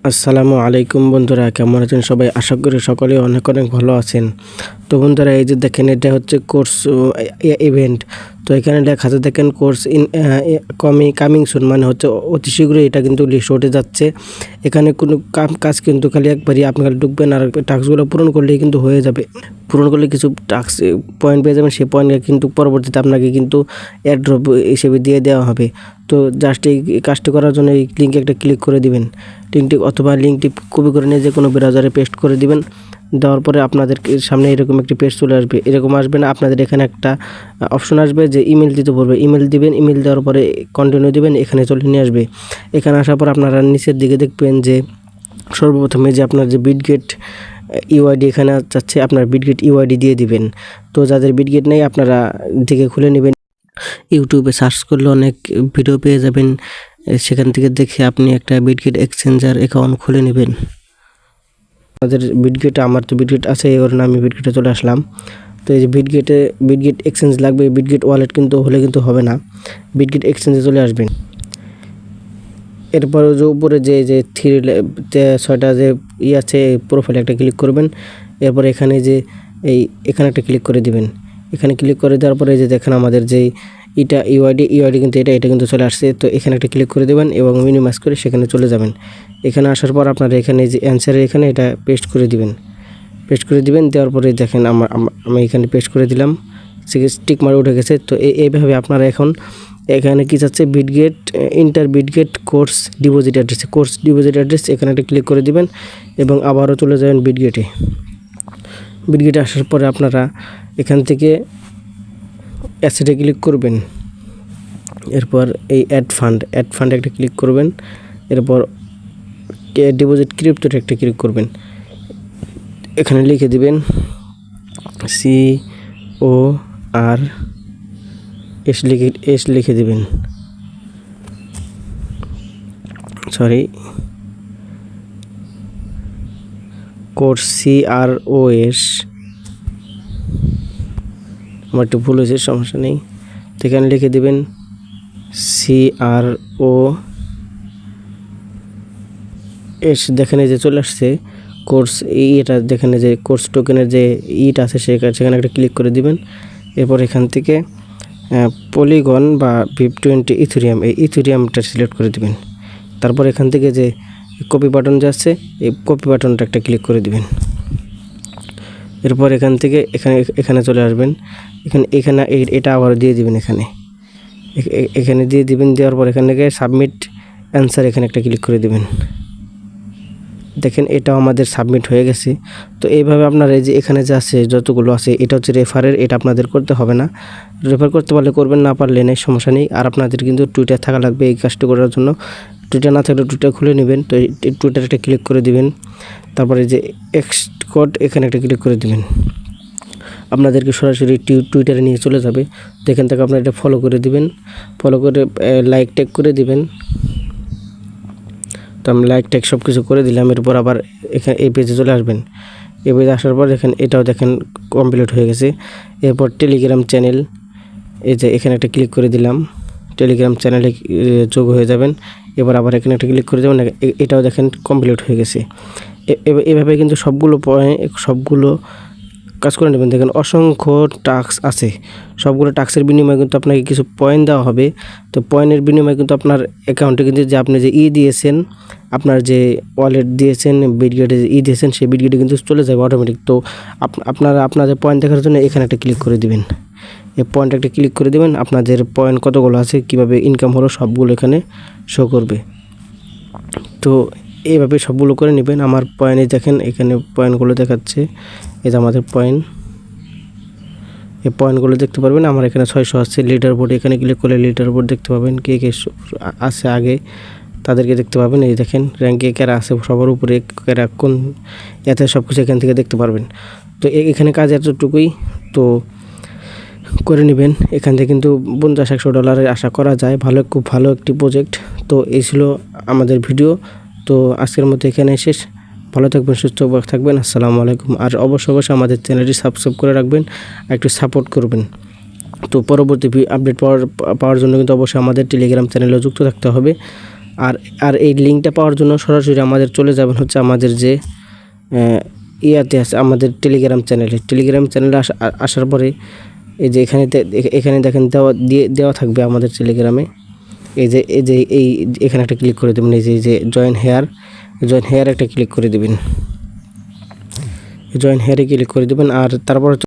আসসালামু আলাইকুম বন্ধুরা, কেমন আছেন সবাই? আশা করি সকলে অনেক অনেক ভালো আছেন। তো বন্ধুরা, এই যে দেখেন, এটা হচ্ছে কোর্স ইভেন্ট। তো এখানে লেখা আছে দেখেন, কোর্স ইন কামিং সুন, মানে হচ্ছে অতি শীঘ্রই এটা কিন্তু লিস্ট উঠে যাচ্ছে। এখানে কোনো কাজ কিন্তু খালি একবারই আপনি খালি ঢুকবেন আর টাস্কগুলো পূরণ করলেই কিন্তু হয়ে যাবে। পূরণ করলে কিছু টাস্ক পয়েন্ট পেয়ে যাবেন, সেই পয়েন্ট কিন্তু পরবর্তীতে আপনাকে কিন্তু এয়ারড্রপ হিসেবে দিয়ে দেওয়া হবে। তো জাস্ট এই কাজটি করার জন্য এই লিঙ্কে একটা ক্লিক করে দিবেন। লিঙ্কটি অথবা লিঙ্কটি কপি করে নিয়ে যে কোনো ব্রাউজারে পেস্ট করে দিবেন। দেওয়ার পরে আপনাদের সামনে এরকম একটি পেজ চলে আসবে। এরকম আসবে না, আপনাদের এখানে একটা অপশন আসবে যে ইমেল দিতে বলবে। ইমেল দিবেন, ইমেল দেওয়ার পরে কন্টিনিউ দিবেন, এখানে চলে নিয়ে আসবে। এখানে আসার পর আপনারা নিচের দিকে দেখবেন যে সর্বপ্রথমে যে আপনার যে বিটগেট ইউআইডি এখানে যাচ্ছে, আপনার বিটগেট ইউআইডি দিয়ে দিবেন। তো যাদের বিটগেট নেই আপনারা দিকে খুলে নেবেন। ইউটিউবে সার্চ করলে অনেক ভিডিও পেয়ে যাবেন, সেখান থেকে দেখে আপনি একটা বিটগেট এক্সচেঞ্জার অ্যাকাউন্ট খুলে নেবেন। আমাদের বিটগেটে, আমার তো বিটগেট আছে, এর নামে আমি বিটগেটে চলে আসলাম। তো এই যে বিটগেট এক্সচেঞ্জ লাগবে, বিটগেট ওয়ালেট কিন্তু হলে কিন্তু হবে না, বিটগেট এক্সচেঞ্জে চলে আসবেন। এরপরে যে উপরে যে ছয়টা যে আছে প্রোফাইলে একটা ক্লিক করবেন। এরপর এখানে এখানে একটা ক্লিক করে দিবেন। এখানে ক্লিক করে দেওয়ার পরে যে দেখেন আমাদের যে ইউআইডি কিন্তু এটা কিন্তু চলে আসছে। তো এখানে একটা ক্লিক করে দেবেন এবং মিনিমাইজ করে সেখানে চলে যাবেন। এখানে আসার পর আপনারা এখানে যে অ্যান্সারের এখানে এটা পেস্ট করে দিবেন। দেওয়ার পরে দেখেন আমি এখানে পেস্ট করে দিলাম, টিক মারে উঠে গেছে। তো এইভাবে আপনারা এখন এখানে কি চাচ্ছে, বিটগেট কোর্স ডিপোজিট অ্যাড্রেস এখানে একটা ক্লিক করে দিবেন এবং আবারও চলে যাবেন বিটগেটে আসার পরে আপনারা এখান থেকে অ্যাসেটে ক্লিক করবেন। এরপর এই অ্যাড ফান্ড একটা ক্লিক করবেন। এরপর ডিপোজিট ক্রিপ্টোতে একটা ক্লিক করবেন। এখানে লিখে দিবেন CORS লিখে দিবেন, কোর্স CROS, আমার একটু ভুল হয়েছে, সমস্যা নেই। তো এখানে লিখে দিবেন CROS। দেখেন এই যে চলে আসছে কোর্স, এটা দেখেন যে কোর্স টোকেনের যে ইটা আছে সেখানে একটা ক্লিক করে দিবেন। এরপর এখান থেকে পলিগন বা VIP20 ইথেরিয়াম, এই ইথেরিয়ামটা সিলেক্ট করে দিবেন। তারপর এখান থেকে যে কপি বাটন যে আছে, এই কপি বাটনটা একটা ক্লিক করে দিবেন। এরপর এখান থেকে এখানে চলে আসবেন। এখানে এটা আবার দিয়ে দিবেন, এখানে দিয়ে দিবেন। দেওয়ার পর এখান থেকে সাবমিট অ্যান্সার এখানে একটা ক্লিক করে দিবেন। দেখেন এটাও আমাদের সাবমিট হয়ে গেছে। তো এইভাবে আপনারা এই যে এখানে যে আছে যতগুলো আছে, এটা হচ্ছে রেফারের, এটা আপনাদের করতে হবে না। রেফার করতে পারলে করবেন, না পারলে নেই, সমস্যা নেই। আর আপনাদের কিন্তু টুইটার থাকা লাগবে এই কাজটি করার জন্য। টুইটার না থাকলে টুইটার খুলে নেবেন। তো টুইটার একটা ক্লিক করে দিবেন। তারপরে যে এক্সপোর্ট এখানে একটা ক্লিক করে দিবেন। আপনাদেরকে সরাসরি টুইটারে নিয়ে চলে যাবে। তো এখান থেকে আপনারা এটা ফলো করে দিবেন, ফলো করে লাইক ট্যাগ করে দিবেন। তো আমি লাইক ট্যাগ সব কিছু করে দিলাম। এরপর আবার এখানে এই পেজে চলে আসবেন। এই পেজে আসার পর দেখেন এটাও দেখেন কমপ্লিট হয়ে গেছে। এরপর টেলিগ্রাম চ্যানেল, এই যে এখানে একটা ক্লিক করে দিলাম, টেলিগ্রাম চ্যানেলে যোগ হয়ে যাবেন। এবার আবার এখানে একটা ক্লিক করে দেবেন, এটাও দেখেন কমপ্লিট হয়ে গেছে। এভাবে কিন্তু সবগুলো কাজ করে নেবেন। দেখেন অসংখ্য টাস্ক আছে, সবগুলো টাস্কের বিনিময়ে কিন্তু আপনাকে কিছু পয়েন্ট দেওয়া হবে। তো পয়েন্টের বিনিময়ে কিন্তু আপনার অ্যাকাউন্টে কিন্তু যে আপনি যে দিয়েছেন, আপনার যে ওয়ালেট দিয়েছেন, বিটগেটে যে দিয়েছেন, সেই বিটগেটে কিন্তু চলে যাবে অটোমেটিক। তো আপনারা আপনাদের পয়েন্ট দেখার জন্য এখানে একটা ক্লিক করে দিবেন। এই পয়েন্ট একটা ক্লিক করে দিবেন, আপনাদের পয়েন্ট কতগুলো আছে, কিভাবে ইনকাম হলো সবগুলো এখানে শো করবে। তো এইভাবে সবগুলো করে নেবেন। আমার পয়েন্টে দেখেন এখানে পয়েন্টগুলো দেখাচ্ছে, এই যে আমাদের পয়েন্ট, এই পয়েন্টগুলো দেখতে পারবেন। আমার এখানে 600 আছে। লিডার বোর্ড এখানে ক্লিক করলে লিডার বোর্ড দেখতে পাবেন, কে আছে আগে তাদেরকে দেখতে পাবেন। এই দেখেন র্যাঙ্কে কারা আছে সবার উপরে, কারা কোন এতে সব কিছু এখান থেকে দেখতে পারবেন। তো এখানে কাজ এতটুকুই, তো করে নেবেন। এখান থেকে কিন্তু $50-100 আশা করা যায়। খুব ভালো একটি প্রজেক্ট। তো এই ছিল আমাদের ভিডিও। তো আজকের মতো এখানে শেষ। ভালো থাকবেন, সুস্থ থাকবেন। আসসালামু আলাইকুম। আর অবশ্যই আমাদের চ্যানেলটি সাবস্ক্রাইব করে রাখবেন, একটু সাপোর্ট করবেন। তো পরবর্তী আপডেট পাওয়ার জন্য কিন্তু অবশ্যই আমাদের টেলিগ্রাম চ্যানেলে যুক্ত থাকতে হবে। আর আর এই লিঙ্কটা পাওয়ার জন্য সরাসরি আমাদের চলে যাবেন হচ্ছে আমাদের যে ইয়াতে আছে আমাদের টেলিগ্রাম চ্যানেলে আসার পরে এই যে এখানে দেখেন দেওয়া থাকবে আমাদের টেলিগ্রামে। এই যে এখানে একটা ক্লিক করে দেবেন। এই যে জয়েন হেয়ার একটা ক্লিক করে দেবেন। জয়েন হেয়ারে ক্লিক করে দেবেন আর তারপর